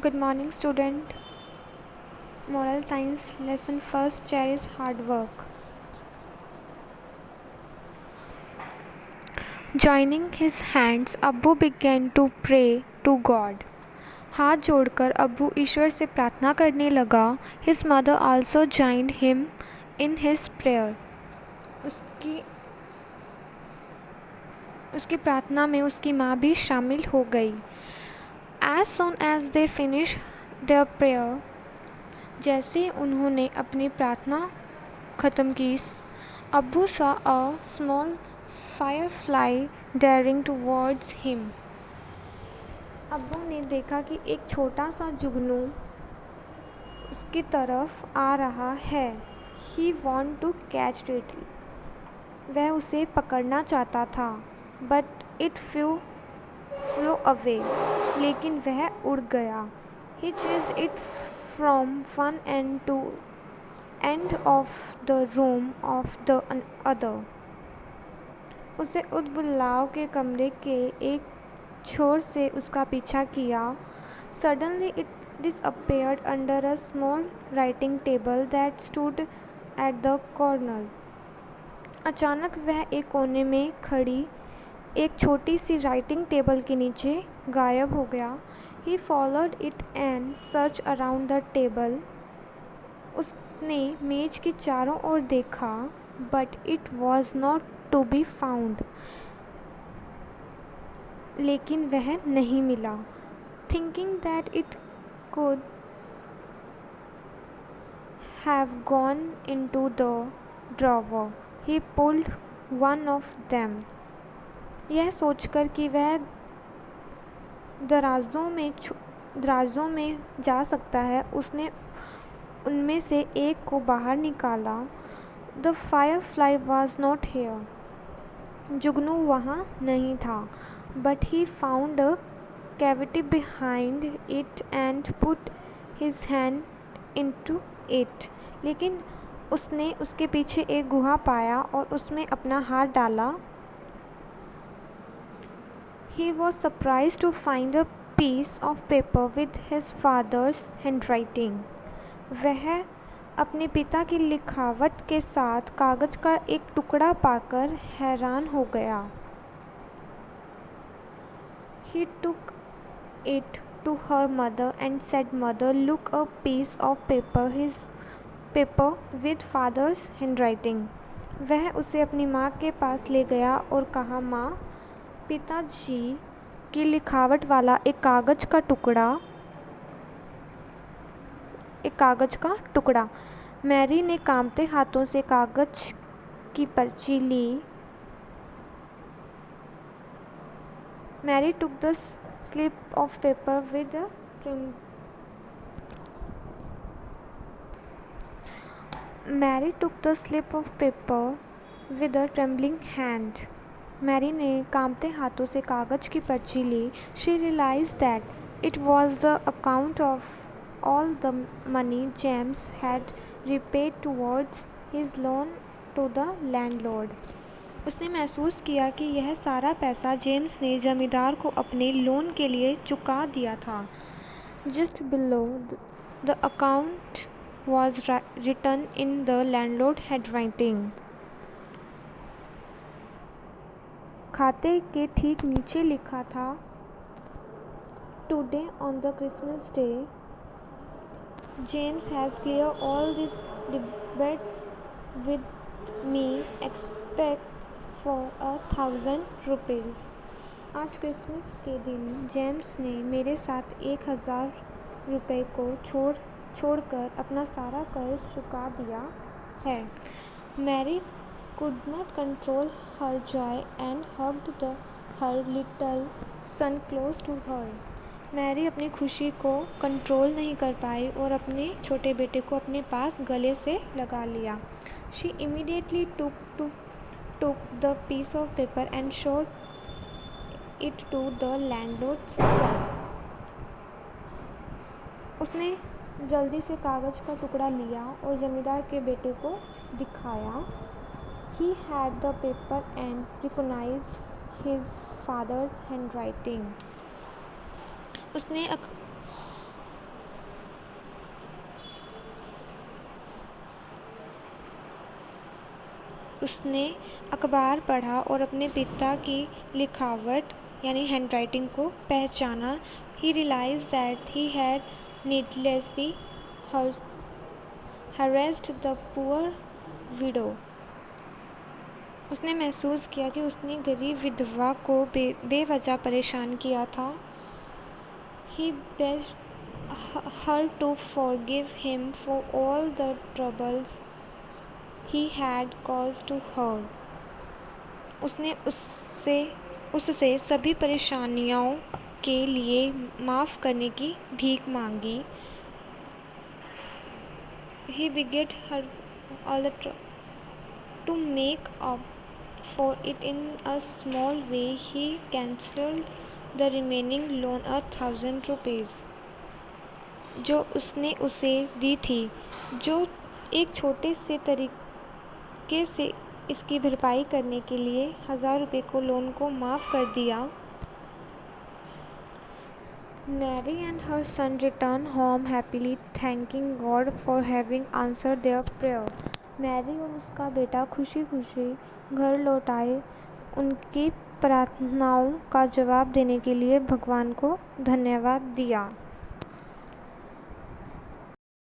Good morning, student. Moral Science Lesson First. Cherish hard work. Joining his hands, Abbu began to pray to God. हाथ जोड़कर अब्बू ईश्वर से प्रार्थना करने लगा. His mother also joined him in his prayer. उसकी प्रार्थना में उसकी माँ भी शामिल हो गई. As soon as they finished their prayer, जैसे उन्होंने अपनी प्रार्थना ख़त्म की, अब्बू saw a small firefly daring towards him. अब्बू ने देखा कि एक छोटा सा जुगनू उसकी तरफ आ रहा है. He wanted to catch it. वह उसे पकड़ना चाहता था. But it flew away. लेकिन वह उड़ गया. He chased it from one end to end of the room of the other. उसे उद्बुलाव के कमरे के एक छोर से उसका पीछा किया. Suddenly it disappeared under a small writing table that stood at the corner. अचानक वह एक कोने में खड़ी एक छोटी सी राइटिंग टेबल के नीचे गायब हो गया. He followed it and searched around the table. उसने मेज के चारों ओर देखा. But it was not to be found. लेकिन वह नहीं मिला. Thinking that it could have gone into the drawer, he pulled one of them. यह सोचकर कि वह दराजों में जा सकता है, उसने उनमें से एक को बाहर निकाला. The firefly was not here. जुगनू वहाँ नहीं था. But he found a cavity behind it and put his hand into it. लेकिन उसने उसके पीछे एक गुहा पाया और उसमें अपना हाथ डाला. He was surprised to find a piece of paper with his father's handwriting. वह अपने पिता की लिखावट के साथ कागज का एक टुकड़ा पाकर हैरान हो गया. He took it to her mother and said, "Mother, look, a piece of paper, his paper with father's handwriting." वह उसे अपनी माँ के पास ले गया और कहा, माँ, पिताजी की लिखावट वाला एक कागज का टुकड़ा. मैरी ने कांपते हाथों से कागज की पर्ची ली. Mary took the slip of paper with a trembling hand. Mary ने कांपते हाथों से कागज की पर्ची ली. She realized that it was the account of all the money James had repaid towards his loan to the landlord. उसने महसूस किया कि यह सारा पैसा जेम्स ने जमींदार को अपने लोन के लिए चुका दिया था. Just below the account was written in the landlord handwriting. खाते के ठीक नीचे लिखा था, Today on the Christmas day, James has cleared all these debts with me except for 1,000 rupees. आज क्रिसमस के दिन जेम्स ने मेरे साथ 1,000 रुपये को छोड़कर अपना सारा कर्ज चुका दिया है. Mary could not control her joy and hugged her little son close to her. Mary अपनी खुशी को कंट्रोल नहीं कर पाई और अपने छोटे बेटे को अपने पास गले से लगा लिया. She immediately took the piece of paper and showed it to the landlord's son. उसने जल्दी से कागज का टुकड़ा लिया और जमींदार के बेटे को दिखाया. He had the paper and recognized his father's handwriting. उसने अखबार पढ़ा और अपने पिता की लिखावट यानी हैंडराइटिंग को पहचाना। He realized that he had needlessly harassed the poor widow. उसने महसूस किया कि उसने गरीब विधवा को बेवजह परेशान किया था। He begged her to forgive him for all the troubles he had caused to her. उसने उससे सभी परेशानियों के लिए माफ़ करने की भीख मांगी। He begged her all to make up for it in a small way. He cancelled the remaining loan 1,000 rupees जो उसने उसे दी थी, जो एक छोटे से तरीके से इसकी भरपाई करने के लिए 1,000 रुपये को लोन को माफ़ कर दिया। Mary and her son returned home happily, thanking God for having answered their prayer. Mary और उसका बेटा खुशी खुशी घर लौट आए, उनकी प्रार्थनाओं का जवाब देने के लिए भगवान को धन्यवाद दिया।